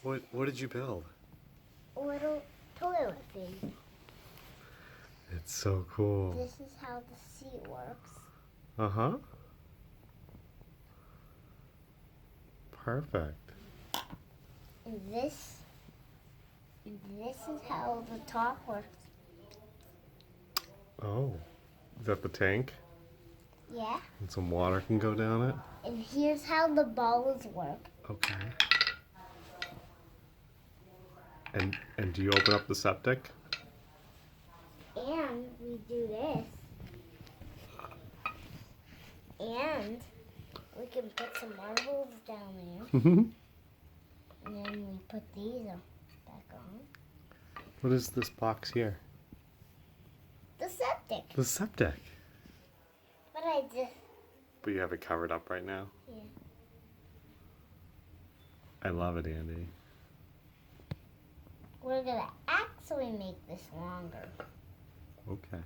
What did you build? A little toilet thing. It's so cool. This is how the seat works. Uh-huh. Perfect. And this is how the top works. Oh, is that the tank? Yeah. And some water can go down it? And here's how the balls work. Okay. And do you open up the septic? And we do this. And we can put some marbles down there. Mm-hmm. And then we put these back on. What is this box here? The septic. The septic. But I just, But you have it covered up right now? yeah. I love it, Andy. We're going to actually make this longer. Okay.